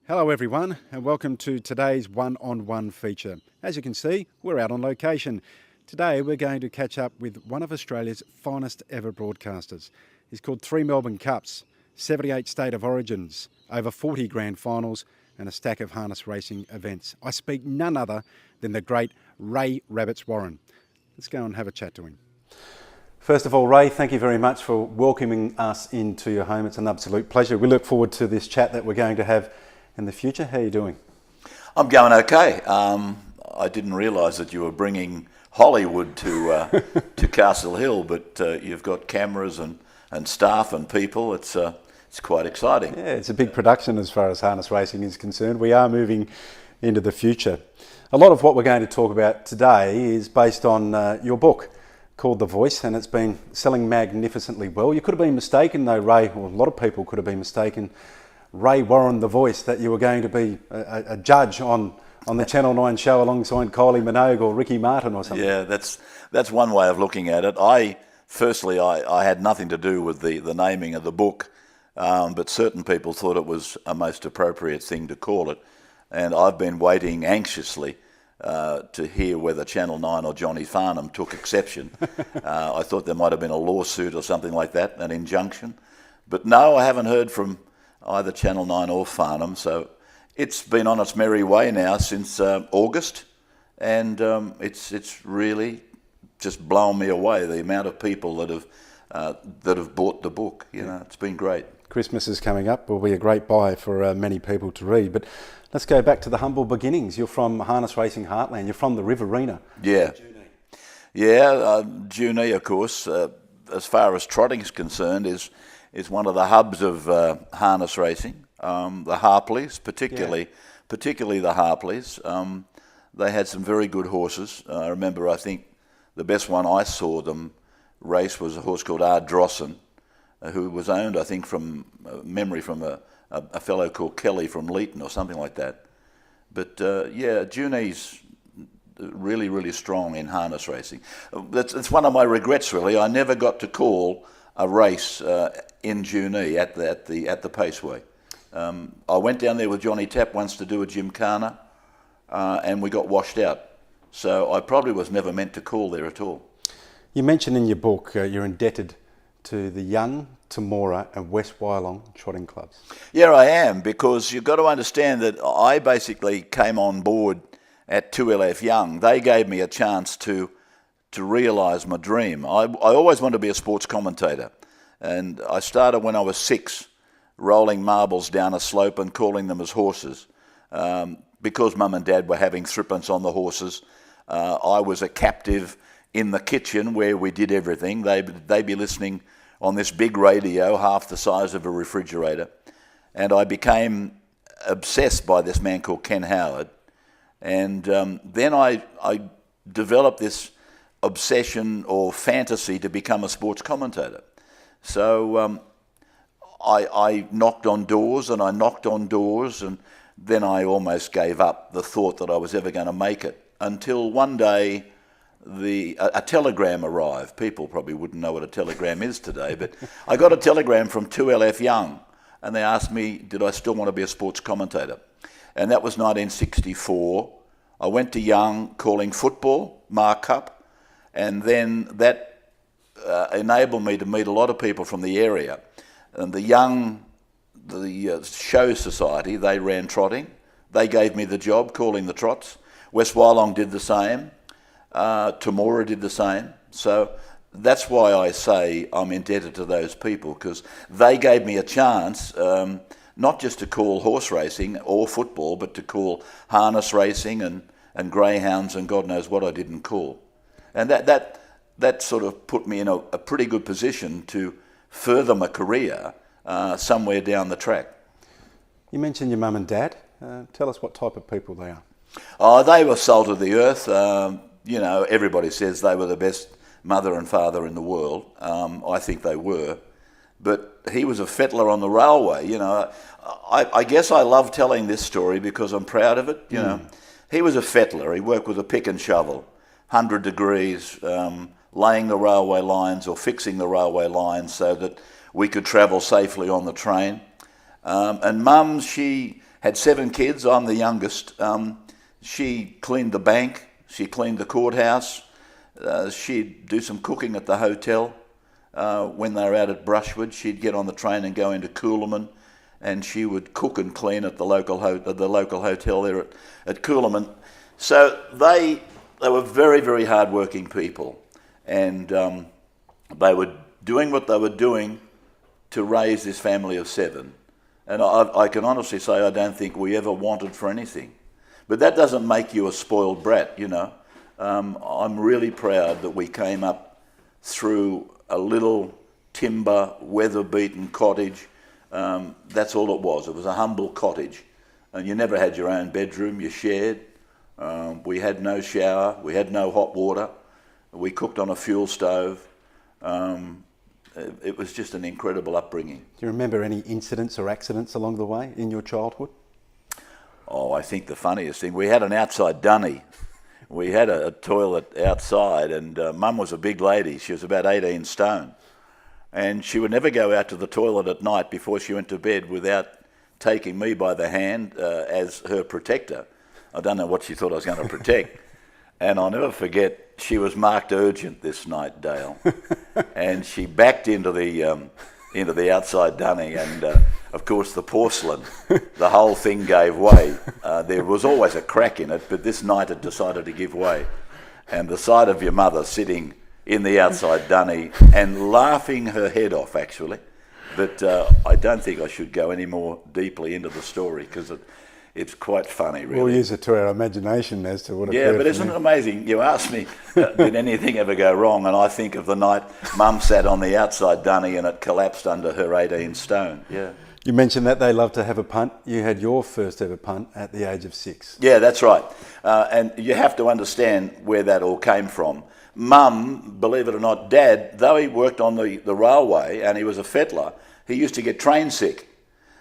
Hello everyone and welcome to today's one-on-one feature. As you can see, we're out on location. Today we're going to catch up with one of Australia's finest ever broadcasters. He's called 3 Melbourne Cups, 78 State of Origins, over 40 grand finals and a stack of harness racing events. I speak none other than the great Ray Rabbits Warren. Let's go and have a chat to him. First of all, Ray, thank you very much for welcoming us into your home. It's an absolute pleasure. We look forward to this chat that we're going to have in the future. How are you doing? I'm going okay. I didn't realise that you were bringing Hollywood to Castle Hill, but you've got cameras and staff and people. It's quite exciting. Yeah, it's a big production as far as harness racing is concerned. We are moving into the future. A lot of what we're going to talk about today is based on your book called The Voice, and it's been selling magnificently well. You could have been mistaken though, Ray, or a lot of people could have been mistaken, Ray Warren, The Voice, that you were going to be a judge on the Channel 9 show alongside Kylie Minogue or Ricky Martin or something. Yeah, that's one way of looking at it. I had nothing to do with the naming of the book, but certain people thought it was a most appropriate thing to call it, and I've been waiting anxiously to hear whether Channel 9 or Johnny Farnham took exception. I thought there might have been a lawsuit or something like that, an injunction, but no, I haven't heard from either Channel 9 or Farnham, so it's been on its merry way now since August, and it's really just blown me away, the amount of people that have bought the book. You know, it's been great. Christmas is coming up, will be a great buy for many people to read, but let's go back to the humble beginnings. You're from harness racing heartland, you're from the Riverina. Yeah. Yeah, Junee, of course, as far as trotting is concerned, is one of the hubs of harness racing. The Harpleys, particularly the Harpleys. They had some very good horses. I remember, I think, the best one I saw them race was a horse called R. Drossen, who was owned, I think, from memory from a fellow called Kelly from Leeton or something like that. But Junee's really, really strong in harness racing. That's one of my regrets, really. I never got to call a race in Junee at the Paceway. I went down there with Johnny Tapp once to do a gymkhana, and we got washed out. So I probably was never meant to call there at all. You mentioned in your book you're indebted to the Young, Tamora and West Wyalong trotting clubs. Yeah, I am, because you've got to understand that I basically came on board at 2LF Young. They gave me a chance to realise my dream. I always wanted to be a sports commentator, and I started when I was 6, rolling marbles down a slope and calling them as horses. Because Mum and Dad were having threepence on the horses, I was a captive in the kitchen where we did everything. They'd be listening on this big radio, half the size of a refrigerator, and I became obsessed by this man called Ken Howard, and then I developed this obsession or fantasy to become a sports commentator. So I knocked on doors and I knocked on doors, and then I almost gave up the thought that I was ever going to make it, until one day a telegram arrived. People probably wouldn't know what a telegram is today, but I got a telegram from 2LF Young, and they asked me, did I still want to be a sports commentator? And that was 1964. I went to Young calling football, Mark Cup, and then that enabled me to meet a lot of people from the area. And the Show Society, they ran trotting. They gave me the job calling the trots. West Wyalong did the same. Tamora did the same. So that's why I say I'm indebted to those people, because they gave me a chance not just to call horse racing or football, but to call harness racing and greyhounds and God knows what I didn't call. And that sort of put me in a pretty good position to further my career somewhere down the track. You mentioned your mum and dad. Tell us what type of people they are. Oh, they were salt of the earth. You know, everybody says they were the best mother and father in the world. I think they were. But he was a fettler on the railway, you know. I guess I love telling this story because I'm proud of it, you know. He was a fettler. He worked with a pick and shovel, 100 degrees, laying the railway lines or fixing the railway lines so that we could travel safely on the train. And Mum, she had 7 kids. I'm the youngest. She cleaned the bank. She cleaned the courthouse. She'd do some cooking at the hotel. When they were out at Brushwood, she'd get on the train and go into Coolaman, and she would cook and clean at the local hotel there at Coolaman. So they were very, very hard-working people, and they were doing what they were doing to raise this family of 7. And I can honestly say I don't think we ever wanted for anything. But that doesn't make you a spoiled brat, you know. I'm really proud that we came up through a little timber, weather-beaten cottage. That's all it was. It was a humble cottage. And you never had your own bedroom, you shared. We had no shower, we had no hot water. We cooked on a fuel stove. It was just an incredible upbringing. Do you remember any incidents or accidents along the way in your childhood? Oh, I think the funniest thing, we had an outside dunny. We had a toilet outside, and Mum was a big lady. She was about 18 stone. And she would never go out to the toilet at night before she went to bed without taking me by the hand as her protector. I don't know what she thought I was going to protect. And I'll never forget, she was marked urgent this night, Dale. And she backed into the outside dunny, and of course the porcelain, the whole thing gave way. There was always a crack in it, but this night it decided to give way. And the sight of your mother sitting in the outside dunny and laughing her head off, actually. But I don't think I should go any more deeply into the story, because it's quite funny, really. We'll use it to our imagination as to what occurred. Yeah, but isn't it amazing? You asked me, did anything ever go wrong? And I think of the night Mum sat on the outside dunny and it collapsed under her 18 stone. Yeah. You mentioned that they love to have a punt. You had your first ever punt at the age of 6. Yeah, that's right. And you have to understand where that all came from. Mum, believe it or not, Dad, though he worked on the railway and he was a fettler, he used to get train sick.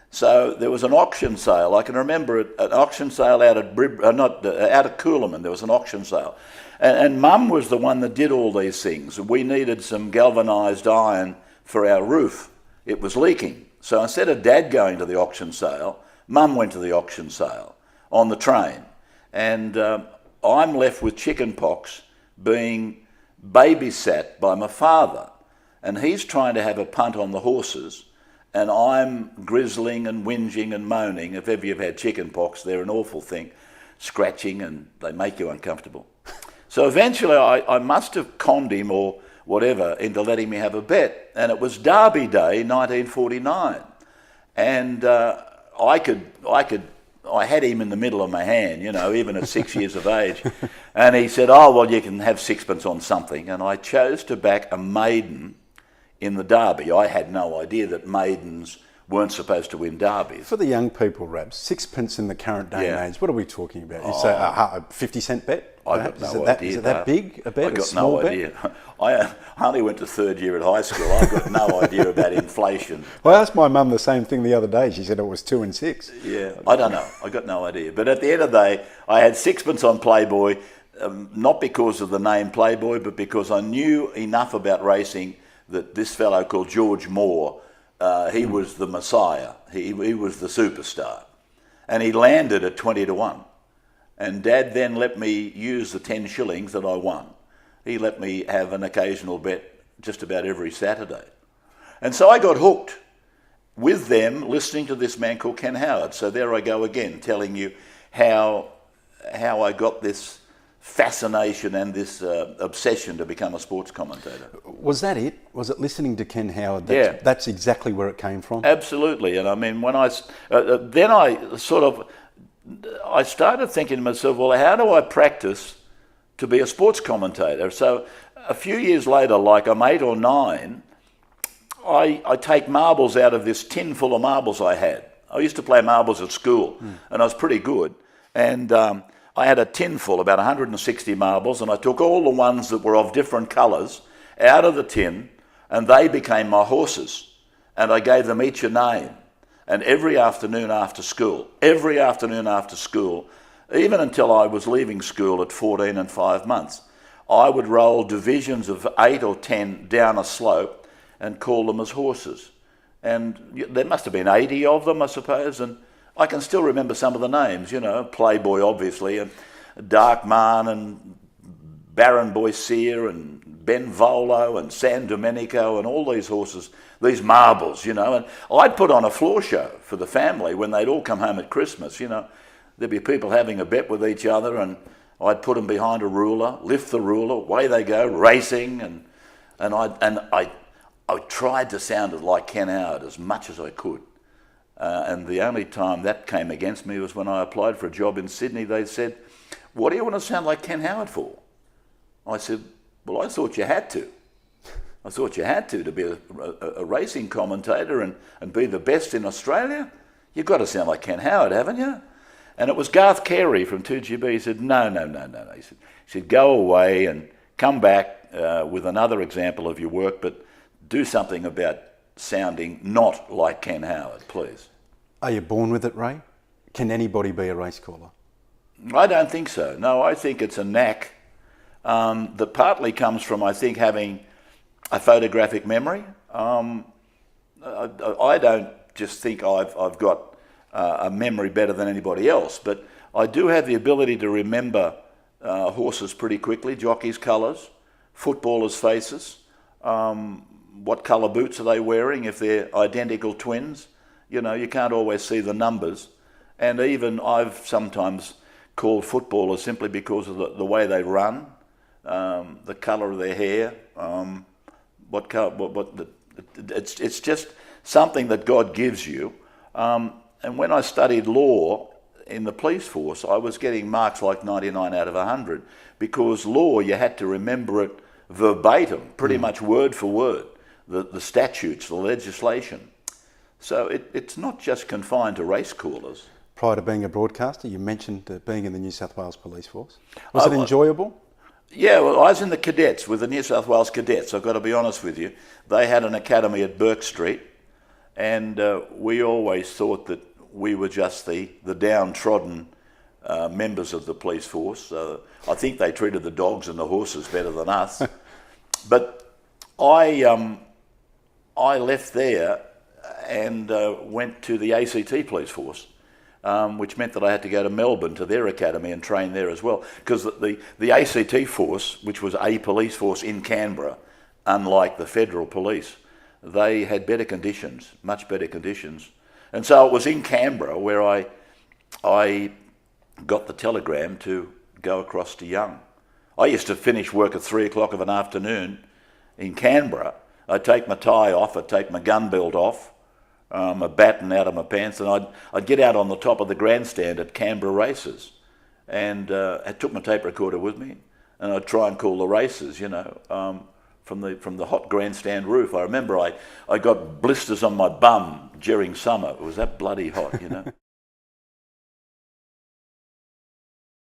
So there was an auction sale. I can remember an auction sale out at out at Coolaman. There was an auction sale, and Mum was the one that did all these things. We needed some galvanised iron for our roof. It was leaking. So instead of Dad going to the auction sale, Mum went to the auction sale on the train, and I'm left with chicken pox, being babysat by my father, and he's trying to have a punt on the horses. And I'm grizzling and whinging and moaning. If ever you've had chicken pox, they're an awful thing, scratching, and they make you uncomfortable. So eventually I must have conned him or whatever into letting me have a bet. And it was Derby Day, 1949. And I had him in the middle of my hand, you know, even at 6 years of age. And he said, oh, well, you can have sixpence on something. And I chose to back a maiden in the Derby. I had no idea that maidens weren't supposed to win derbies. For the young people, Rabs, sixpence in the current day and age, what are we talking about? You say a 50-cent bet? I got no idea. Is it that big a bet? I got no idea. I only went to 3rd year at high school. I've got no idea about inflation. Well, I asked my mum the same thing the other day. She said it was 2 and 6. Yeah, I don't know. I got no idea. But at the end of the day, I had sixpence on Playboy, not because of the name Playboy, but because I knew enough about racing that this fellow called George Moore, he was the messiah. He was the superstar. And he landed at 20 to 1. And Dad then let me use the 10 shillings that I won. He let me have an occasional bet just about every Saturday. And so I got hooked with them, listening to this man called Ken Howard. So there I go again, telling you how I got this fascination and this obsession to become a sports commentator. Was that it? Was it listening to Ken Howard? That's exactly where it came from? Absolutely. And I mean, when I started thinking to myself, well, how do I practice to be a sports commentator? So a few years later, like I'm 8 or 9, I take marbles out of this tin full of marbles I had. I used to play marbles at school, and I was pretty good. And I had a tin full, about 160 marbles, and I took all the ones that were of different colours out of the tin, and they became my horses. And I gave them each a name. And every afternoon after school, even until I was leaving school at 14 and 5 months, I would roll divisions of 8 or 10 down a slope and call them as horses. And there must have been 80 of them, I suppose, and I can still remember some of the names, Playboy obviously, and Darkman and Baron Boyseer and Ben Volo and San Domenico and all these horses, these marbles, and I'd put on a floor show for the family when they'd all come home at Christmas, There'd be people having a bet with each other, and I'd put them behind a ruler, lift the ruler, away they go, racing, and I tried to sound like Ken Howard as much as I could. And the only time that came against me was when I applied for a job in Sydney. They said, "What do you want to sound like Ken Howard for?" I said, "Well, I thought you had to. I thought you had to be a racing commentator and be the best in Australia. You've got to sound like Ken Howard, haven't you?" And it was Garth Carey from 2GB. He said, no. He said, "Go away and come back with another example of your work, but do something about sounding not like Ken Howard, please." Are you born with it, Ray? Can anybody be a race caller? I don't think so. No, I think it's a knack that partly comes from, I think, having a photographic memory. I don't just think I've got a memory better than anybody else, but I do have the ability to remember horses pretty quickly, jockeys' colours, footballers' faces, what colour boots are they wearing, if they're identical twins. You can't always see the numbers. And even I've sometimes called footballers simply because of the way they run, the colour of their hair, it's just something that God gives you. And when I studied law in the police force, I was getting marks like 99 out of 100, because law, you had to remember it verbatim, pretty much word for word, the statutes, the legislation. So it's not just confined to race callers. Prior to being a broadcaster, you mentioned being in the New South Wales Police Force. Was it enjoyable? Yeah, well, I was in the cadets, with the New South Wales Cadets. I've got to be honest with you. They had an academy at Burke Street, and we always thought that we were just the downtrodden members of the police force. I think they treated the dogs and the horses better than us. But I left there and went to the ACT police force, which meant that I had to go to Melbourne to their academy and train there as well. Because the ACT force, which was a police force in Canberra, unlike the federal police, they had better conditions, much better conditions. And so it was in Canberra where I got the telegram to go across to Young. I used to finish work at 3 o'clock of an afternoon in Canberra. I'd take my tie off, I'd take my gun belt off, my baton out of my pants, and I'd get out on the top of the grandstand at Canberra races. And I took my tape recorder with me, and I'd try and call the races, from the hot grandstand roof. I remember I got blisters on my bum during summer. It was that bloody hot,